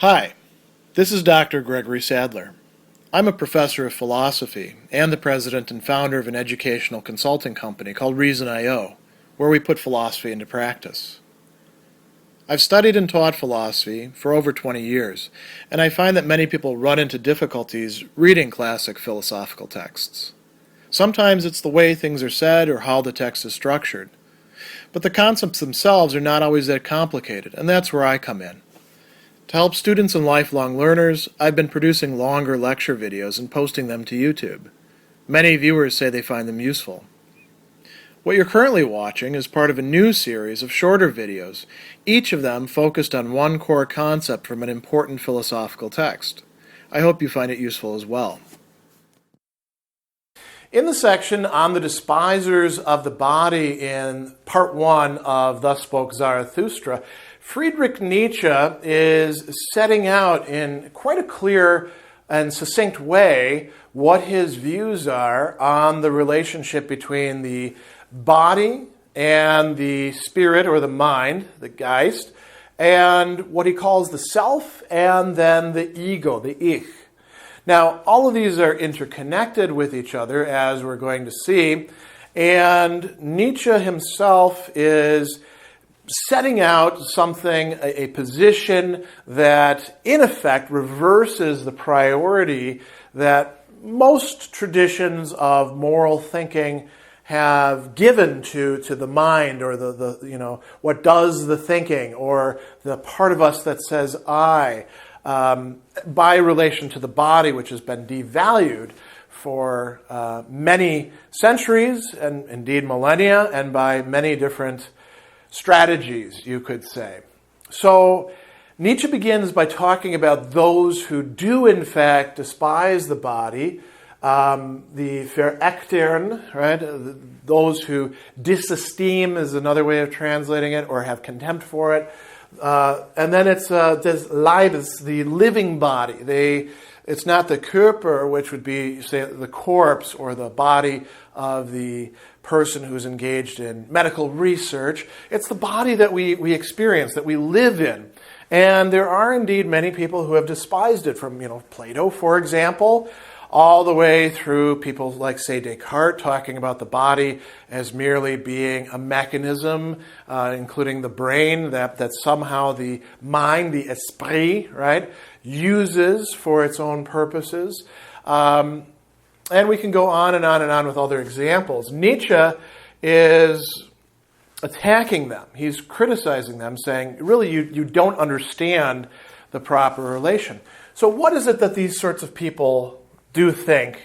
Hi, this is Dr. Gregory Sadler. I'm a professor of philosophy and the president and founder of an educational consulting company called Reason.io, where we put philosophy into practice. I've studied and taught philosophy for over 20 years, and I find that many people run into difficulties reading classic philosophical texts. Sometimes it's the way things are said or how the text is structured. But the concepts themselves are not always that complicated, and that's where I come in. To help students and lifelong learners, I've been producing longer lecture videos and posting them to YouTube. Many viewers say they find them useful. What you're currently watching is part of a new series of shorter videos, each of them focused on one core concept from an important philosophical text. I hope you find it useful as well. In the section on the despisers of the body in part 1 of Thus Spoke Zarathustra, Friedrich Nietzsche is setting out in quite a clear and succinct way what his views are on the relationship between the body and the spirit or the mind, the Geist, and what he calls the self and then the ego, the Ich. Now, all of these are interconnected with each other, as we're going to see, and Nietzsche himself is setting out something, a position that, in effect, reverses the priority that most traditions of moral thinking have given to the mind, or the what does the thinking, or the part of us that says I, by relation to the body, which has been devalued for many centuries and indeed millennia, and by many different strategies, you could say. So Nietzsche begins by talking about those who do in fact despise the body, the Verächtern, right? Those who disesteem is another way of translating it, or have contempt for it. And then it's des Leibes, the living body. It's not the Körper, which would be, say, the corpse or the body of the person who's engaged in medical research. It's the body that we experience, that we live in. And there are indeed many people who have despised it, from Plato, for example, all the way through people like, say, Descartes, talking about the body as merely being a mechanism, including the brain, that somehow the mind, the esprit, right, uses for its own purposes. And we can go on and on and on with other examples. Nietzsche is attacking them. He's criticizing them, saying, really, you don't understand the proper relation. So what is it that these sorts of people do think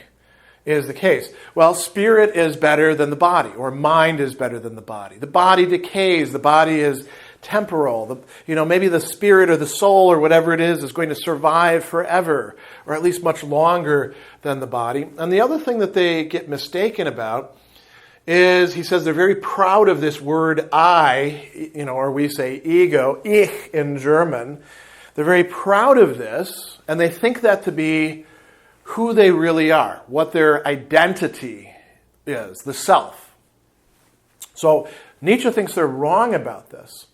is the case? Well, spirit is better than the body, or mind is better than the body. The body decays. The body is temporal. Maybe the spirit or the soul or whatever it is going to survive forever, or at least much longer than the body. And the other thing that they get mistaken about is, he says, they're very proud of this word I, or we say ego, ich in German. They're very proud of this, and they think that to be who they really are, what their identity is, the self. So Nietzsche thinks they're wrong about this.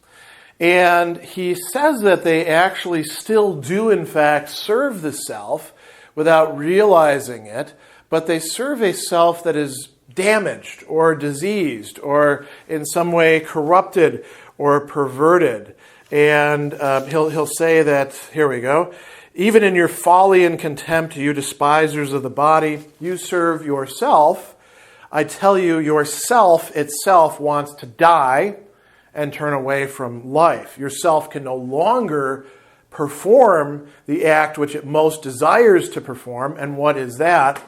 And he says that they actually still do, in fact, serve the self without realizing it, but they serve a self that is damaged or diseased or in some way corrupted or perverted. And he'll say that, here we go, even in your folly and contempt, you despisers of the body, you serve yourself. I tell you, yourself itself wants to die and turn away from life. Yourself can no longer perform the act which it most desires to perform. And what is that?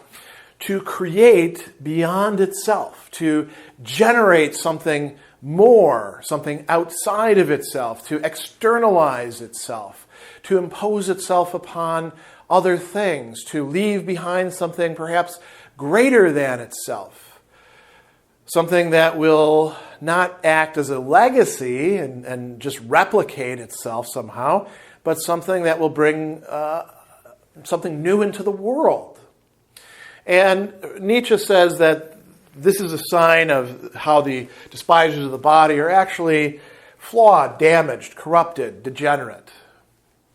To create beyond itself, to generate something more, something outside of itself, to externalize itself, to impose itself upon other things, to leave behind something perhaps greater than itself, something that will not act as a legacy and just replicate itself somehow, but something that will bring something new into the world. And Nietzsche says that this is a sign of how the despisers of the body are actually flawed, damaged, corrupted, degenerate.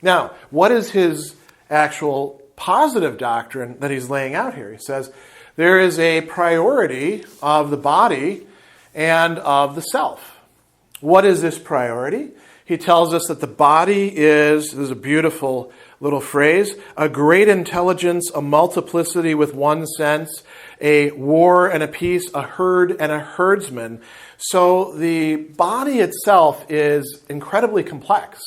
Now, what is his actual positive doctrine that he's laying out here? He says there is a priority of the body and of the self. What is this priority? He tells us that the body is, this is a beautiful little phrase, a great intelligence, a multiplicity with one sense, a war and a peace, a herd and a herdsman. So the body itself is incredibly complex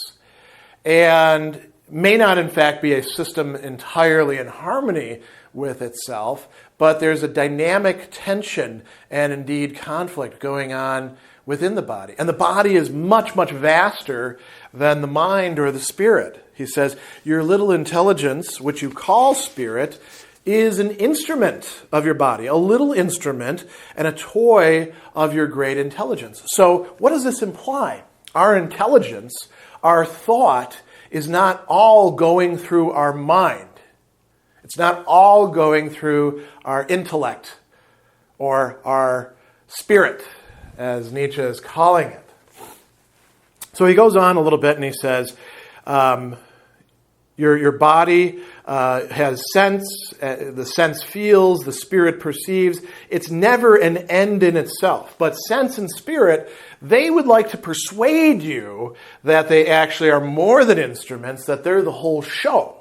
and may not in fact be a system entirely in harmony with itself, but there's a dynamic tension and indeed conflict going on within the body. And the body is much, much vaster than the mind or the spirit. He says, your little intelligence, which you call spirit, is an instrument of your body, a little instrument and a toy of your great intelligence. So what does this imply? Our intelligence, our thought, is not all going through our mind. It's not all going through our intellect or our spirit, as Nietzsche is calling it. So he goes on a little bit and he says, your body has sense, the sense feels, the spirit perceives. It's never an end in itself. But sense and spirit, they would like to persuade you that they actually are more than instruments, that they're the whole show,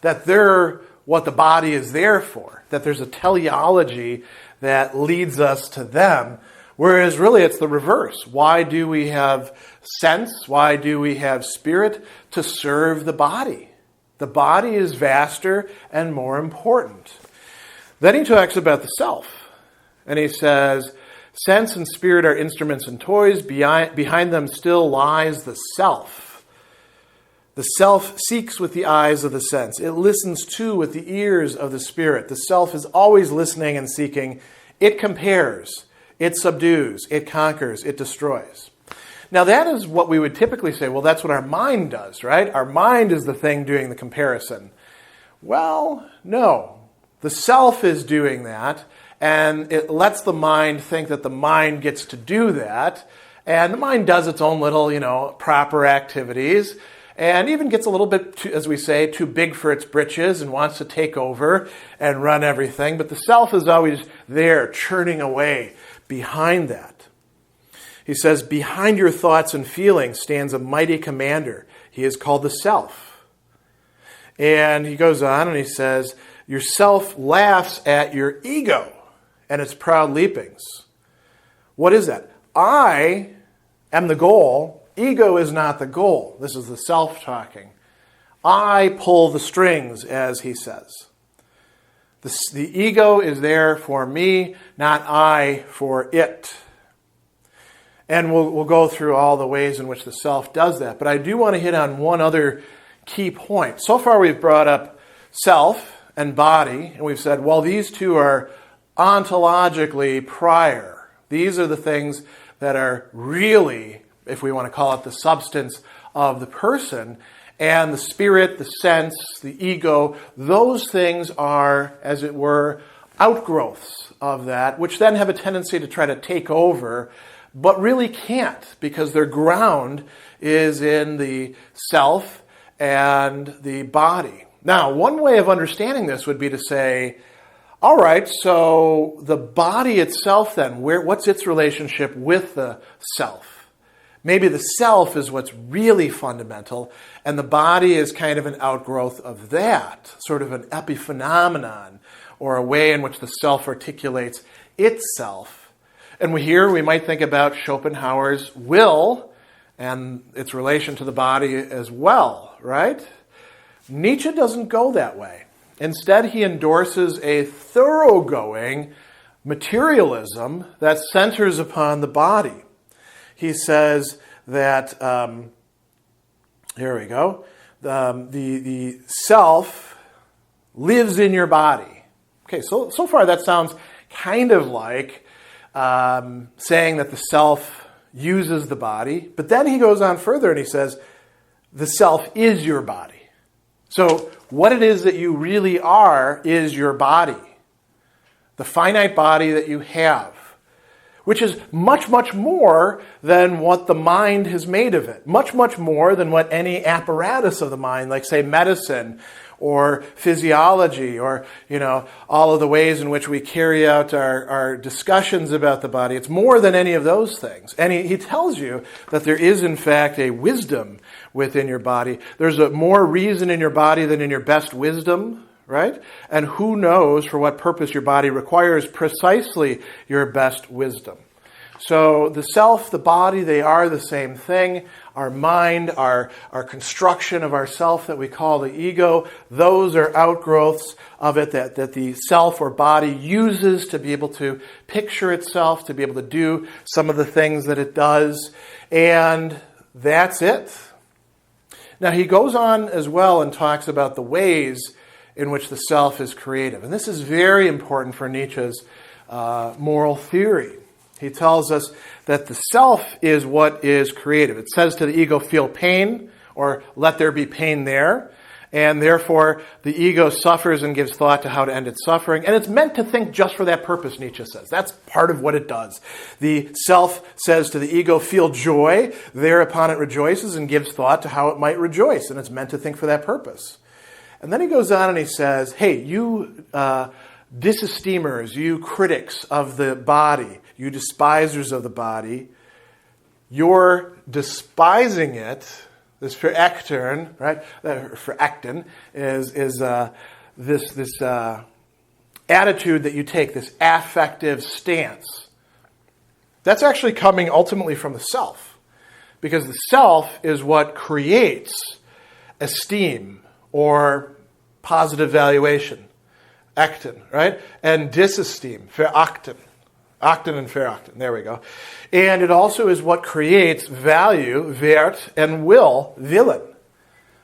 that they're what the body is there for, that there's a teleology that leads us to them. Whereas really it's the reverse. Why do we have sense? Why do we have spirit? To serve the body. The body is vaster and more important. Then he talks about the self. And he says, sense and spirit are instruments and toys. Behind them still lies the self. The self seeks with the eyes of the sense. It listens too with the ears of the spirit. The self is always listening and seeking. It compares. It subdues, it conquers, it destroys. Now that is what we would typically say, well, that's what our mind does, right? Our mind is the thing doing the comparison. Well, no. The self is doing that, and it lets the mind think that the mind gets to do that, and the mind does its own little, proper activities, and even gets a little bit, too, as we say, too big for its britches and wants to take over and run everything, but the self is always there, churning away behind that. He says, behind your thoughts and feelings stands a mighty commander. He is called the self. And he goes on and he says, your self laughs at your ego and its proud leapings. What is that? I am the goal. Ego is not the goal. This is the self talking. I pull the strings, as he says. The ego is there for me, not I for it. And we'll go through all the ways in which the self does that. But I do want to hit on one other key point. So far we've brought up self and body, and we've said, well, these two are ontologically prior. These are the things that are really, if we want to call it the substance of the person, and the spirit, the sense, the ego, those things are, as it were, outgrowths of that, which then have a tendency to try to take over, but really can't, because their ground is in the self and the body. Now, one way of understanding this would be to say, all right, so the body itself then, what's its relationship with the self? Maybe the self is what's really fundamental, and the body is kind of an outgrowth of that, sort of an epiphenomenon, or a way in which the self articulates itself. And we might think about Schopenhauer's will and its relation to the body as well, right? Nietzsche doesn't go that way. Instead, he endorses a thoroughgoing materialism that centers upon the body. He says that, here we go, the self lives in your body. Okay, so far that sounds kind of like saying that the self uses the body, but then he goes on further and he says, the self is your body. So what it is that you really are is your body, the finite body that you have, which is much, much more than what the mind has made of it. Much, much more than what any apparatus of the mind, like, say, medicine or physiology or, all of the ways in which we carry out our discussions about the body. It's more than any of those things. And he tells you that there is, in fact, a wisdom within your body. There's more reason in your body than in your best wisdom, right? And who knows for what purpose your body requires precisely your best wisdom. So the self, the body, they are the same thing. Our mind, our construction of our self that we call the ego, those are outgrowths of it that the self or body uses to be able to picture itself, to be able to do some of the things that it does. And that's it. Now he goes on as well and talks about the ways in which the self is creative. And this is very important for Nietzsche's moral theory. He tells us that the self is what is creative. It says to the ego, feel pain, or let there be pain there. And therefore, the ego suffers and gives thought to how to end its suffering. And it's meant to think just for that purpose, Nietzsche says. That's part of what it does. The self says to the ego, feel joy. Thereupon it rejoices and gives thought to how it might rejoice. And it's meant to think for that purpose. And then he goes on and he says, hey, you disesteemers, you critics of the body, you despisers of the body, you're despising it. This verächtern, right? Verächten is this attitude that you take, this affective stance. That's actually coming ultimately from the self, because the self is what creates esteem or positive valuation, Achten, right? And disesteem, verachten. Achten and verachten, there we go. And it also is what creates value, Wert, and willen,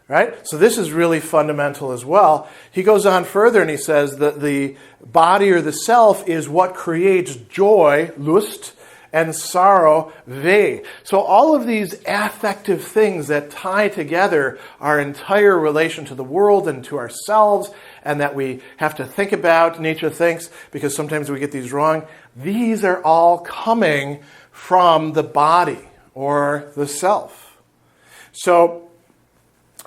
right? So this is really fundamental as well. He goes on further and he says that the body or the self is what creates joy, Lust, and sorrow, Weh. So all of these affective things that tie together our entire relation to the world and to ourselves, and that we have to think about, Nietzsche thinks, because sometimes we get these wrong, these are all coming from the body or the self. So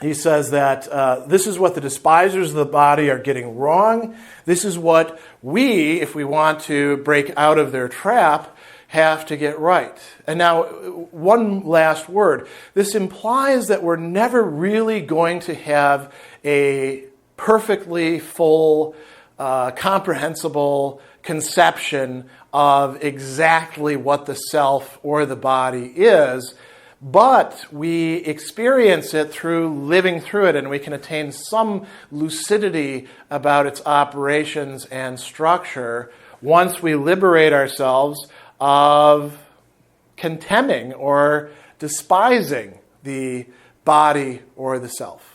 he says that this is what the despisers of the body are getting wrong. This is what we, if we want to break out of their trap, have to get right. And now, one last word. This implies that we're never really going to have a perfectly full, comprehensible conception of exactly what the self or the body is, but we experience it through living through it, and we can attain some lucidity about its operations and structure once we liberate ourselves of contemning or despising the body or the self.